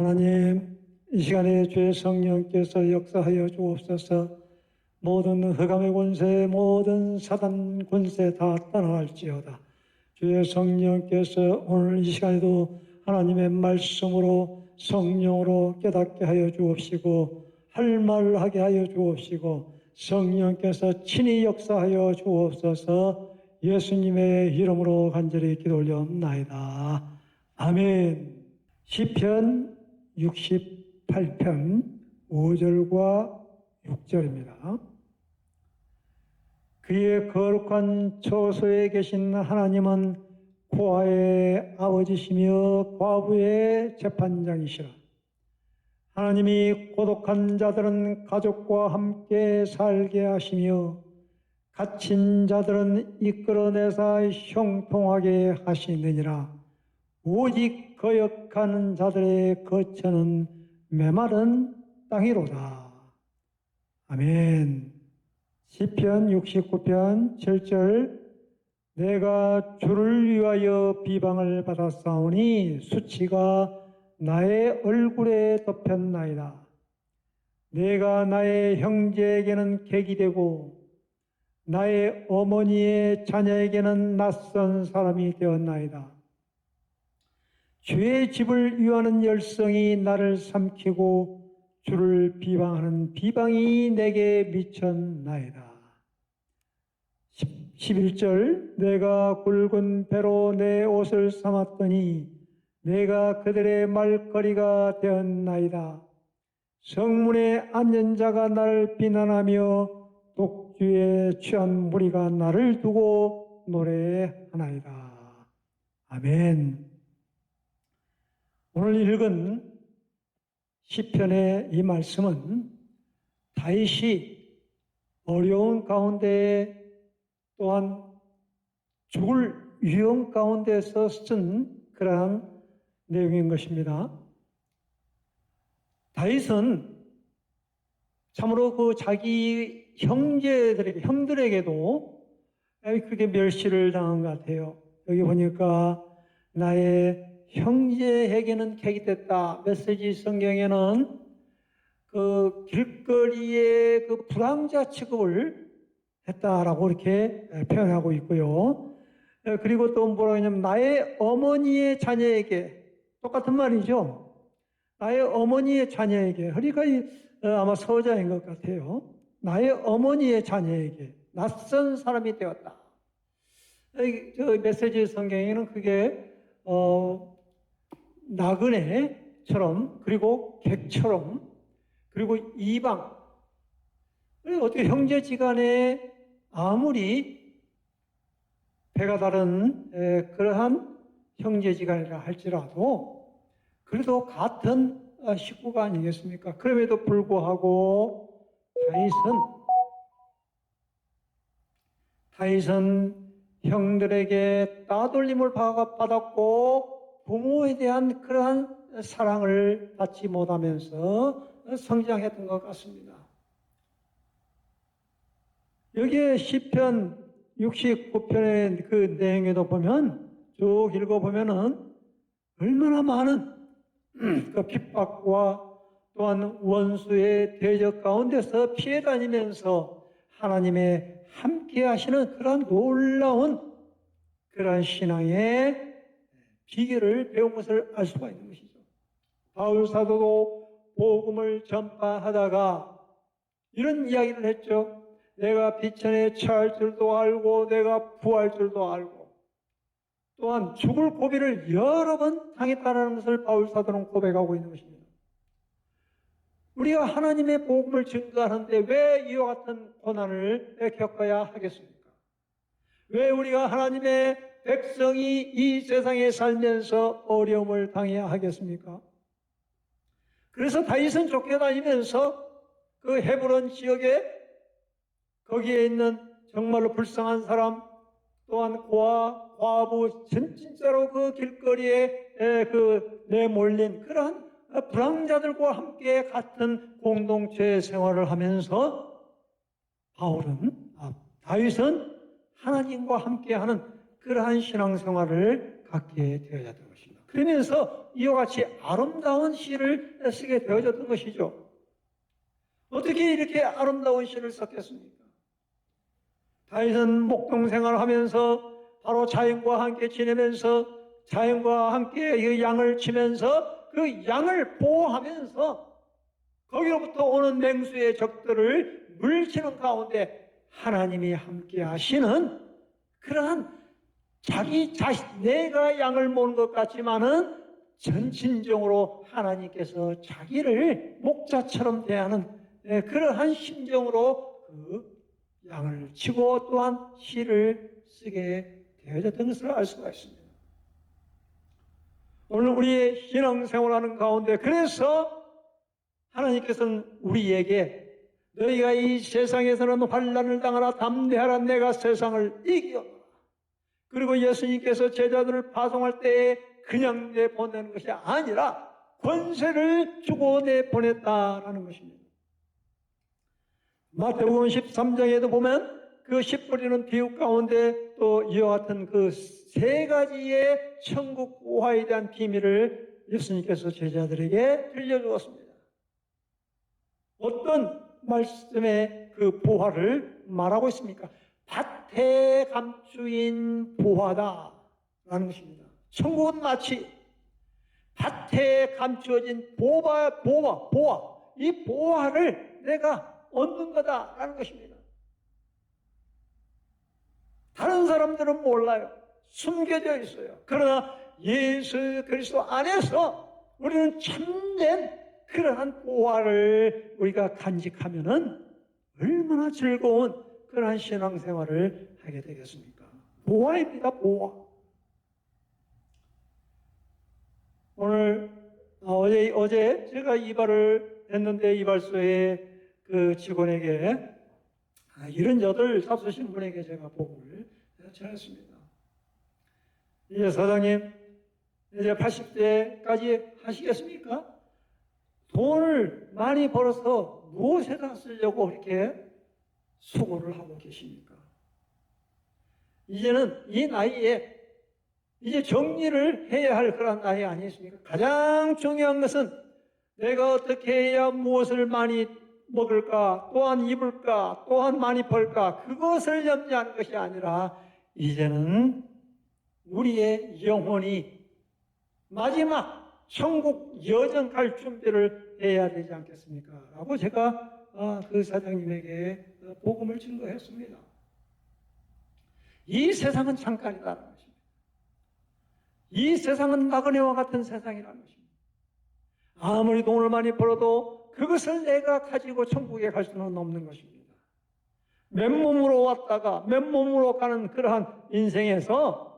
하나님, 이 시간에 주의 성령께서 역사하여 주옵소서. 모든 흑암의 권세, 모든 사단 권세 다 떠나갈지어다. 주의 성령께서 오늘 이 시간에도 하나님의 말씀으로 성령으로 깨닫게 하여 주옵시고 할 말을 하게 하여 주옵시고 성령께서 친히 역사하여 주옵소서. 예수님의 이름으로 간절히 기도 올려옵나이다. 아멘. 시편 68편 5절과 6절입니다. 그의 거룩한 처소에 계신 하나님은 고아의 아버지시며 과부의 재판장이시라. 하나님이 고독한 자들은 가족과 함께 살게 하시며 갇힌 자들은 이끌어내사 형통하게 하시느니라. 오직 거역하는 자들의 거처는 메마른 땅이로다. 아멘. 시편 69편 7절. 내가 주를 위하여 비방을 받았사오니 수치가 나의 얼굴에 덮였나이다. 내가 나의 형제에게는 객이 되고 나의 어머니의 자녀에게는 낯선 사람이 되었나이다. 주의 집을 위하는 열성이 나를 삼키고 주를 비방하는 비방이 내게 미쳤나이다. 11절. 내가 굵은 배로 내 옷을 삼았더니 내가 그들의 말거리가 되었나이다. 성문에 앉은 자가 나를 비난하며 독주에 취한 무리가 나를 두고 노래하나이다. 아멘. 오늘 읽은 시편의 이 말씀은 다윗이 어려운 가운데 또한 죽을 위험 가운데서 쓴 그러한 내용인 것입니다. 다윗은 참으로 그 자기 형들에게도 그렇게 멸시를 당한 것 같아요. 여기 보니까 나의 형제에게는 객이 됐다. 메시지 성경에는 그 길거리에 그 불황자 취급을 했다라고 이렇게 표현하고 있고요. 그리고 또 뭐라고 하냐면 나의 어머니의 자녀에게 똑같은 말이죠. 나의 어머니의 자녀에게. 그러니까 아마 서자인 것 같아요. 나의 어머니의 자녀에게 낯선 사람이 되었다. 저 메시지 성경에는 그게 나그네처럼 그리고 객처럼 그리고 이방 어떻게 형제지간에 아무리 배가 다른 그러한 형제지간이라 할지라도 그래도 같은 식구가 아니겠습니까? 그럼에도 불구하고 다윗은 형들에게 따돌림을 받았고 부모에 대한 그러한 사랑을 받지 못하면서 성장했던 것 같습니다. 여기에 시편 69편의 그 내용에도 보면 쭉 읽어보면은 얼마나 많은 그 핍박과 또한 원수의 대적 가운데서 피해 다니면서 하나님의 함께 하시는 그런 놀라운 그런 신앙의 비결을 배운 것을 알 수가 있는 것이죠. 바울 사도도 복음을 전파하다가 이런 이야기를 했죠. 내가 비천에 처할 줄도 알고 내가 부할 줄도 알고 또한 죽을 고비를 여러 번 당했다는 것을 바울 사도는 고백하고 있는 것입니다. 우리가 하나님의 복음을 증거하는데 왜 이와 같은 고난을 겪어야 하겠습니까? 왜 우리가 하나님의 백성이 이 세상에 살면서 어려움을 당해야 하겠습니까? 그래서 다윗은 쫓겨다니면서 그 헤브론 지역에 거기에 있는 정말로 불쌍한 사람 또한 고아, 과부 진짜로 그 길거리에 내몰린 그러한 불황자들과 함께 같은 공동체 생활을 하면서 다윗은 하나님과 함께하는 그러한 신앙생활을 갖게 되어야 되는 것입니다. 그러면서 이와 같이 아름다운 시를 쓰게 되어졌던 것이죠. 어떻게 이렇게 아름다운 시를 썼겠습니까? 다윗은 목동 생활을 하면서 바로 자연과 함께 지내면서 자연과 함께 이 양을 치면서 그 양을 보호하면서 거기로부터 오는 맹수의 적들을 물리치는 가운데 하나님이 함께 하시는 그러한 자기 자신, 내가 양을 모는 것 같지만은 전진적으로 하나님께서 자기를 목자처럼 대하는 그러한 심정으로 그 양을 치고 또한 시를 쓰게 되어졌던 것을 알 수가 있습니다. 오늘 우리의 신앙생활하는 가운데 그래서 하나님께서는 우리에게 너희가 이 세상에서는 환난을 당하라 담대하라 내가 세상을 이기었노라. 그리고 예수님께서 제자들을 파송할 때에 그냥 내보내는 것이 아니라 권세를 주고 내보냈다라는 것입니다. 마태복음 13장에도 보면 그 씨 뿌리는 비유 가운데 또 이와 같은 그 세 가지의 천국 보화에 대한 비밀을 예수님께서 제자들에게 들려주었습니다. 어떤 말씀의 그 보화를 말하고 있습니까? 밭에 감추인 보화다라는 것입니다. 천국은 마치 밭에 감추어진 보화. 이 보화를 내가 얻는 거다라는 것입니다. 다른 사람들은 몰라요. 숨겨져 있어요. 그러나 예수 그리스도 안에서 우리는 참된 그러한 보화를 우리가 간직하면은 얼마나 즐거운 그러한 신앙생활을 하게 되겠습니까? 보화입니다, 보화. 오늘 어제 제가 이발을 했는데 이발소에 그 직원에게 78 잡수신 분에게 제가 복음을 전했습니다. 이제 사장님 이제 80대까지 하시겠습니까? 돈을 많이 벌어서 무엇에다 쓰려고 그렇게 수고를 하고 계십니까? 이제는 이 나이에 이제 정리를 해야 할 그런 나이 아니겠습니까? 가장 중요한 것은 내가 어떻게 해야 무엇을 많이 먹을까, 또한 입을까, 또한 많이 벌까, 그것을 염려하는 것이 아니라 이제는 우리의 영혼이 마지막 천국 여정 갈 준비를 해야 되지 않겠습니까? 라고 제가 그 사장님에게 복음을 증거했습니다. 이 세상은 잠깐이라는 것입니다. 이 세상은 나그네와 같은 세상이라는 것입니다. 아무리 돈을 많이 벌어도 그것을 내가 가지고 천국에 갈 수는 없는 것입니다. 맨몸으로 왔다가 맨몸으로 가는 그러한 인생에서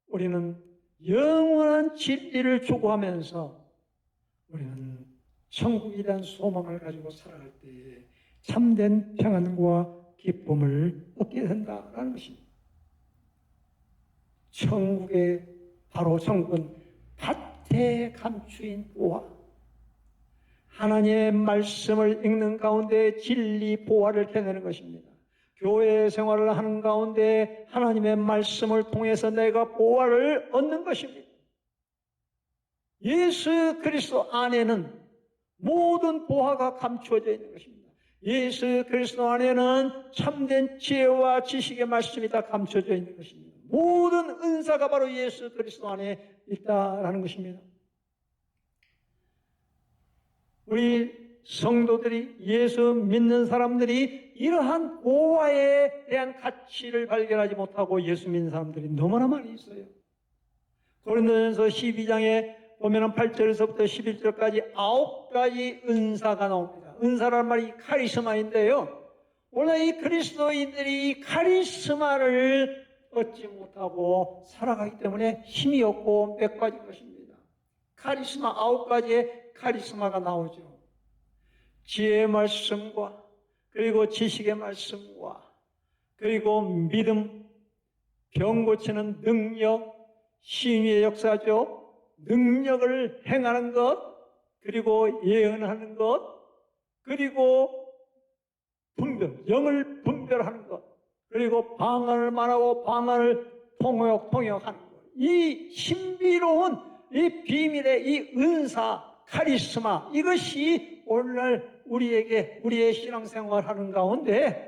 우리는 영원한 진리를 추구하면서 우리는 천국에 대한 소망을 가지고 살아갈 때에 참된 평안과 기쁨을 얻게 된다는 것입니다. 바로 천국은 밭에 감추인 보화, 하나님의 말씀을 읽는 가운데 진리 보화를 캐내는 것입니다. 교회 생활을 하는 가운데 하나님의 말씀을 통해서 내가 보화를 얻는 것입니다. 예수 그리스도 안에는 모든 보화가 감추어져 있는 것입니다. 예수 그리스도 안에는 참된 지혜와 지식의 말씀이 다 감춰져 있는 것입니다. 모든 은사가 바로 예수 그리스도 안에 있다라는 것입니다. 우리 성도들이, 예수 믿는 사람들이 이러한 보화에 대한 가치를 발견하지 못하고 예수 믿는 사람들이 너무나 많이 있어요. 고린도전서 12장에 보면 8절에서부터 11절까지 9가지 은사가 나옵니다. 은사라는 말이 카리스마인데요. 원래 이 그리스도인들이 이 카리스마를 얻지 못하고 살아가기 때문에 힘이 없고 몇 가지 것입니다. 카리스마 9가지의 카리스마가 나오죠. 지혜의 말씀과 그리고 지식의 말씀과 그리고 믿음, 병 고치는 능력, 신의의 역사죠. 능력을 행하는 것, 그리고 예언하는 것, 그리고 영을 분별하는 것, 그리고 방언을 말하고 방언을 통역하는 것. 이 신비로운 이 비밀의 이 은사, 카리스마, 이것이 오늘날 우리의 신앙생활하는 가운데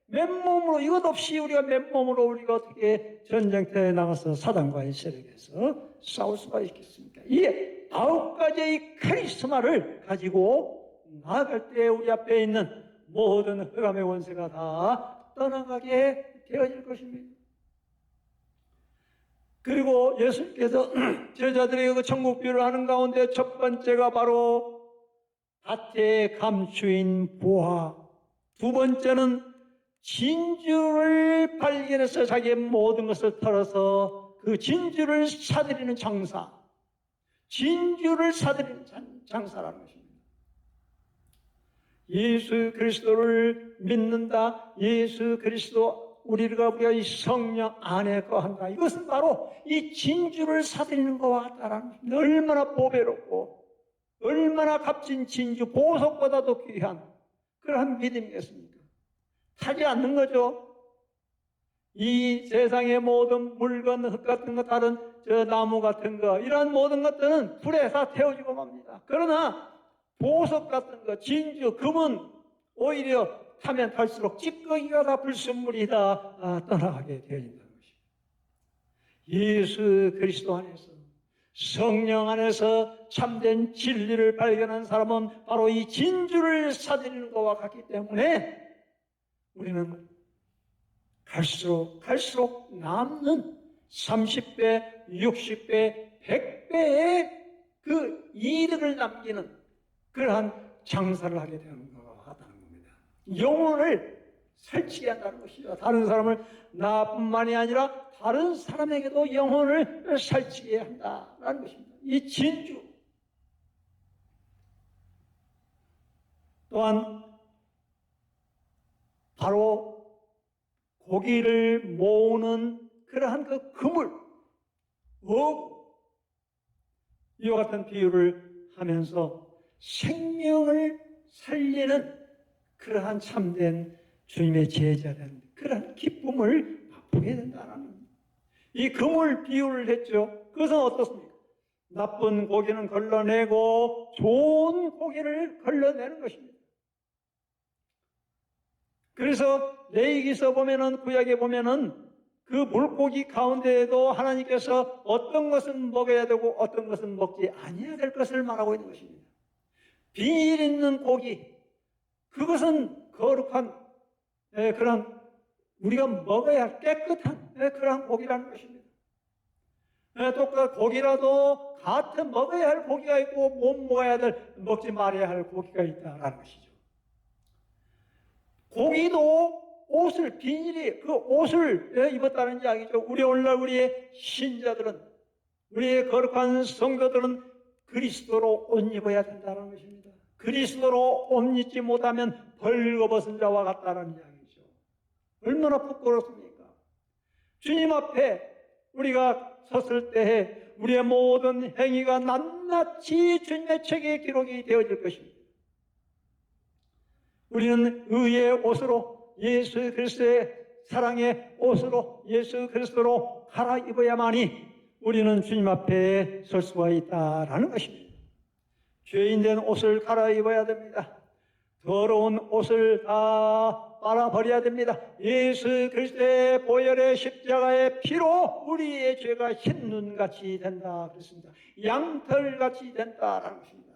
맨몸으로, 이것 없이 우리가 맨몸으로 우리가 어떻게 전쟁터에 나가서 사단과의 세력에서 싸울 수가 있겠습니까? 이 9가지의 카리스마를 가지고 나아갈 때 우리 앞에 있는 모든 흑암의 원세가 다 떠나가게 되어질 것입니다. 그리고 예수님께서 제자들에게 그 천국 비유를 하는 가운데 첫 번째가 바로 밭에 감추인 보화, 두 번째는 진주를 발견해서 자기의 모든 것을 털어서 그 진주를 사들이는 장사, 진주를 사들이는 장사라는 것입니다. 예수 그리스도를 믿는다, 예수 그리스도 우리가 이 성령 안에 거한다, 이것은 바로 이 진주를 사들이는 것과 같다라는 것입니다. 얼마나 보배롭고 얼마나 값진 진주, 보석보다도 귀한 그러한 믿음이겠습니까? 타지 않는 거죠. 이 세상의 모든 물건, 흙 같은 것, 다른 저 나무 같은 거, 이러한 모든 것들은 불에 다 태워지고 맙니다. 그러나 보석 같은 거, 진주, 금은 오히려 타면 탈수록 찌꺼기가 다 불순물이 다 떠나가게 되어진다는 것입니다. 예수 그리스도 안에서, 성령 안에서 참된 진리를 발견한 사람은 바로 이 진주를 사들이는 것과 같기 때문에 우리는 갈수록 남는 30배, 60배, 100배의 그 이득을 남기는 그러한 장사를 하게 되는 것과 같다는 겁니다. 영혼을 살찌게 한다는 것이죠. 다른 사람을, 나뿐만이 아니라 다른 사람에게도 영혼을 살찌게 한다는 것입니다. 이 진주 또한 바로 고기를 모으는 그러한 그 그물, 이와 같은 비유를 하면서 생명을 살리는 그러한 참된 주님의 제자된 그러한 기쁨을 맛보게 된다는 이 그물 비유를 했죠. 그것은 어떻습니까? 나쁜 고기는 걸러내고 좋은 고기를 걸러내는 것입니다. 그래서 레위기서 보면은, 구약에 보면은 그 물고기 가운데에도 하나님께서 어떤 것은 먹어야 되고 어떤 것은 먹지 아니해야 될 것을 말하고 있는 것입니다. 비닐 있는 고기, 그것은 거룩한 그런 우리가 먹어야 할 깨끗한 그런 고기라는 것입니다. 또 그 고기라도 같은 먹어야 할 고기가 있고 못 먹어야 될, 먹지 말아야 할 고기가 있다라는 것이죠. 고기도 옷을, 비닐이 그 옷을 입었다는 이야기죠. 오늘날 우리의 신자들은, 우리의 거룩한 성도들은 그리스도로 옷 입어야 된다는 것입니다. 그리스도로 옷 입지 못하면 벌거벗은 자와 같다는 이야기죠. 얼마나 부끄럽습니까? 주님 앞에 우리가 섰을 때에 우리의 모든 행위가 낱낱이 주님의 책에 기록이 되어질 것입니다. 우리는 의의 옷으로, 예수 그리스도의 사랑의 옷으로, 예수 그리스도로 갈아입어야만이 우리는 주님 앞에 설 수가 있다라는 것입니다. 죄인된 옷을 갈아입어야 됩니다. 더러운 옷을 다 빨아버려야 됩니다. 예수 그리스도의 보혈의 십자가의 피로 우리의 죄가 흰눈같이 된다 그랬습니다. 양털같이 된다라는 것입니다.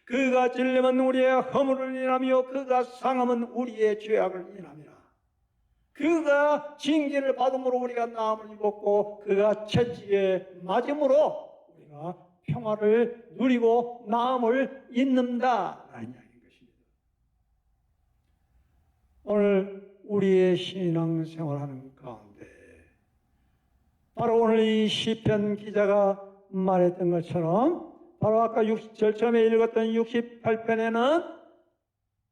그가 찔림은 우리의 허물을 인하며 그가 상함은 우리의 죄악을 인함이라. 그가 징계를 받음으로 우리가 나음을 입었고 그가 채찍에 맞음으로 우리가 평화를 누리고 나음을 입는다라는 이야기인 것입니다. 오늘 우리의 신앙생활하는 가운데 바로 오늘 이 시편 기자가 말했던 것처럼 바로 아까 제일 처음에 읽었던 68편에는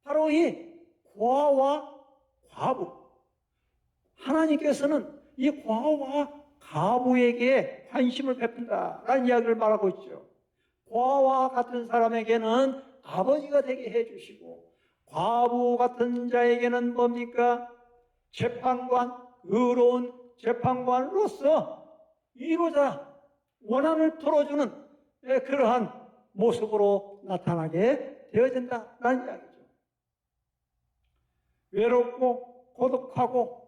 바로 이 고아와 과부, 하나님께서는 이 고아와 과부에게 관심을 베푼다라는 이야기를 말하고 있죠. 고아와 같은 사람에게는 아버지가 되게 해주시고 과부 같은 자에게는 뭡니까? 재판관, 의로운 재판관으로서 이루자 원한을 풀어주는 그러한 모습으로 나타나게 되어진다는 이야기죠. 외롭고 고독하고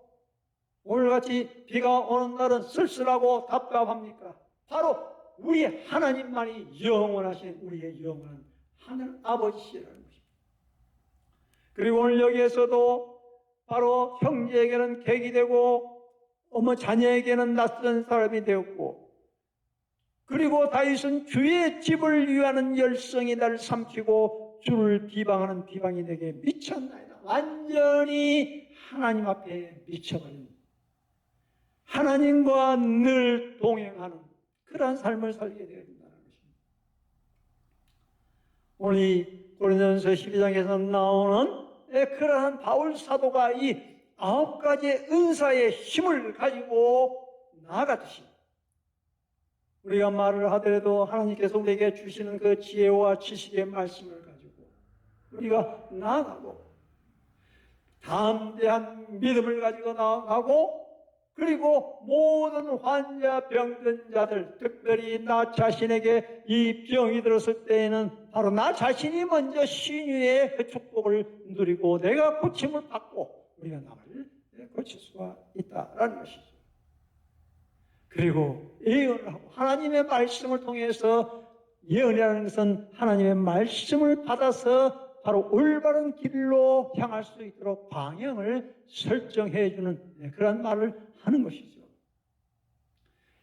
오늘같이 비가 오는 날은 쓸쓸하고 답답합니까? 바로 우리 하나님만이 영원하신 우리의 영원한 하늘 아버지시라는 것입니다. 그리고 오늘 여기에서도 바로 형제에게는 객이 되고 어머 자녀에게는 낯선 사람이 되었고, 그리고 다윗은 주의 집을 위하는 열성이 나를 삼키고 주를 비방하는 비방이 내게 미쳤나이다. 완전히 하나님 앞에 미쳐버린, 하나님과 늘 동행하는 그러한 삶을 살게 되어야 된다는 것입니다. 오늘 이 고린도전서 12장에서 나오는 그러한 바울 사도가 이 9가지의 은사의 힘을 가지고 나아가듯이, 우리가 말을 하더라도 하나님께서 우리에게 주시는 그 지혜와 지식의 말씀을 가지고 우리가 나아가고, 담대한 믿음을 가지고 나아가고, 그리고 모든 환자 병든 자들, 특별히 나 자신에게 이 병이 들었을 때에는 바로 나 자신이 먼저 신유의 그 축복을 누리고 내가 고침을 받고 우리가 남을 고칠 수가 있다라는 것이죠. 그리고 예언을 하고, 하나님의 말씀을 통해서, 예언이라는 것은 하나님의 말씀을 받아서 바로 올바른 길로 향할 수 있도록 방향을 설정해 주는 그런 말을 하는 것이죠.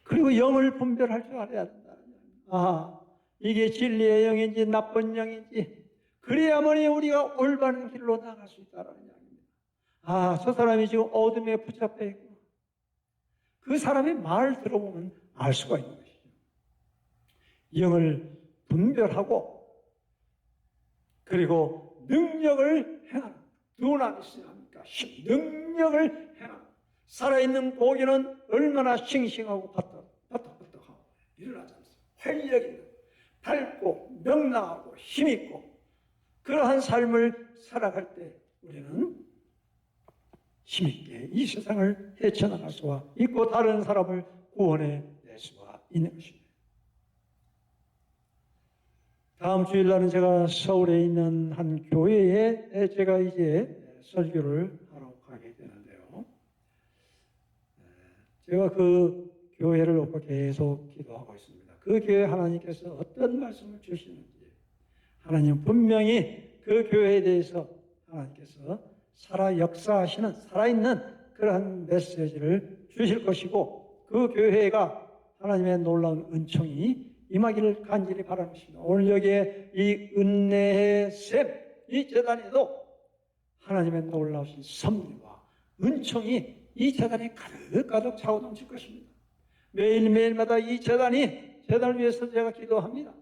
그리고 영을 분별할 줄 알아야 된다. 이게 진리의 영인지 나쁜 영인지, 그래야만이 우리가 올바른 길로 나갈 수 있다는 이야기입니다. 저 사람이 지금 어둠에 붙잡혀 있고, 그 사람의 말을 들어보면 알 수가 있는 것이죠. 영을 분별하고, 그리고 능력을 행하는, 누구나 있어야 합니까? 능력을 행하는. 살아있는 고기는 얼마나 싱싱하고 바짝바짝하고 일어나지 않습니까? 활력 있는, 밝고 명랑하고 힘있고, 그러한 삶을 살아갈 때 우리는 힘있게 이 세상을 헤쳐나갈 수가 있고 다른 사람을 구원해낼 수가 있는 것입니다. 다음 주일날은 제가 서울에 있는 한 교회에 제가 이제 설교를 하러 가게 되는데요. 제가 그 교회를 놓고 계속 기도하고 있습니다. 그 교회 하나님께서 어떤 말씀을 주시는지, 하나님 분명히 그 교회에 대해서 하나님께서 역사하시는 살아있는 그러한 메시지를 주실 것이고, 그 교회가 하나님의 놀라운 은총이 임하기를 간절히 바라는 것입니다. 오늘 여기에 이 은혜의 샘, 이 재단에도 하나님의 놀라우신 섭리와 은총이 이 재단에 가득 차고 넘칠 것입니다. 매일매일마다 이 재단을 위해서 제가 기도합니다.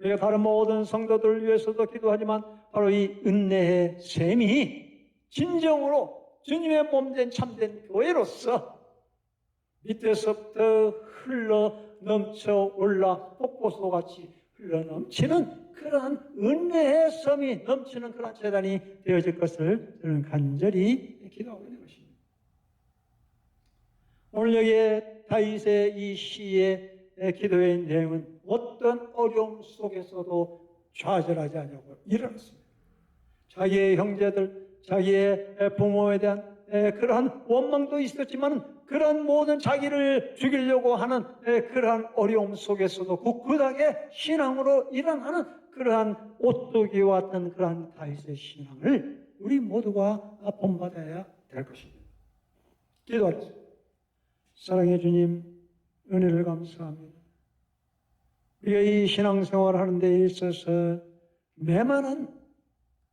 우리가 다른 모든 성도들을 위해서도 기도하지만 바로 이 은혜의 샘이 진정으로 주님의 몸된 참된 교회로서 밑에서부터 흘러 넘쳐 올라 폭포수 같이 흘러 넘치는 그러한 은혜의 섬이 넘치는 그런 재단이 되어질 것을 저는 간절히 기도하고 있는 것입니다. 오늘 여기에 다윗의 이 시의 기도의 내용은 어떤 어려움 속에서도 좌절하지 않냐고 일어났습니다. 자기의 형제들, 자기의 부모에 대한 그러한 원망도 있었지만, 그러한 모든 자기를 죽이려고 하는 그러한 어려움 속에서도 굳건하게 신앙으로 일어나는 그러한 오뚜기와 같은 그러한 다윗의 신앙을 우리 모두가 본받아야 될 것입니다. 기도하겠습니다. 사랑해 주님, 은혜를 감사합니다. 우리가 이 신앙생활을 하는 데 있어서 매만한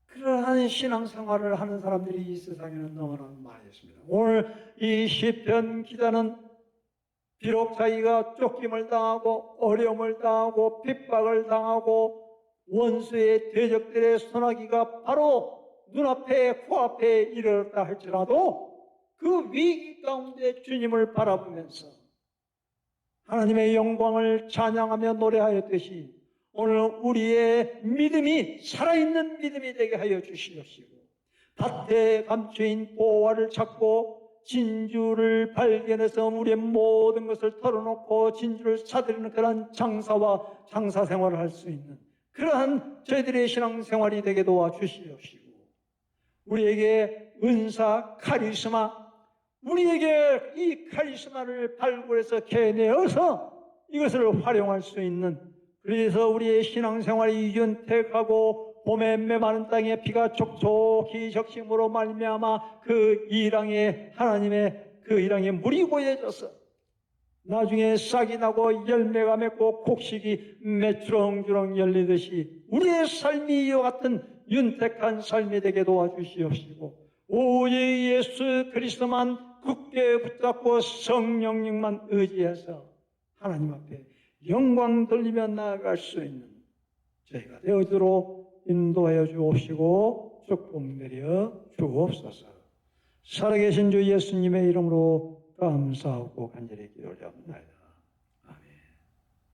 그러한 신앙생활을 하는 사람들이 이 세상에는 너무나 많이 있습니다. 오늘 이 시편 기자는 비록 자기가 쫓김을 당하고 어려움을 당하고 핍박을 당하고 원수의 대적들의 손아귀가 바로 눈앞에 코앞에 이르렀다 할지라도 그 위기 가운데 주님을 바라보면서 하나님의 영광을 찬양하며 노래하였듯이 오늘 우리의 믿음이 살아있는 믿음이 되게 하여 주시옵시고, 밭에 감추인 보화를 찾고 진주를 발견해서 우리의 모든 것을 털어놓고 진주를 사들이는 그러한 장사와 장사 생활을 할 수 있는 그러한 저희들의 신앙생활이 되게 도와주시옵시고, 우리에게 은사, 카리스마, 우리에게 이 카리스마를 발굴해서 캐내어서 이것을 활용할 수 있는, 그래서 우리의 신앙생활이 윤택하고 봄에 메마른 땅에 비가 촉촉히 적심으로 말미암아 그 이랑에 하나님의 그 이랑에 물이 고여져서 나중에 싹이 나고 열매가 맺고 곡식이 매주렁주렁 열리듯이 우리의 삶이 이와 같은 윤택한 삶이 되게 도와주시옵시고, 오직 예수 그리스도만 굳게 붙잡고 성령님만 의지해서 하나님 앞에 영광 돌리며 나아갈 수 있는 저희가 되어주도록 인도하여 주옵시고 축복 내려 주옵소서. 살아계신 주 예수님의 이름으로 감사하고 간절히 기도를 합니다.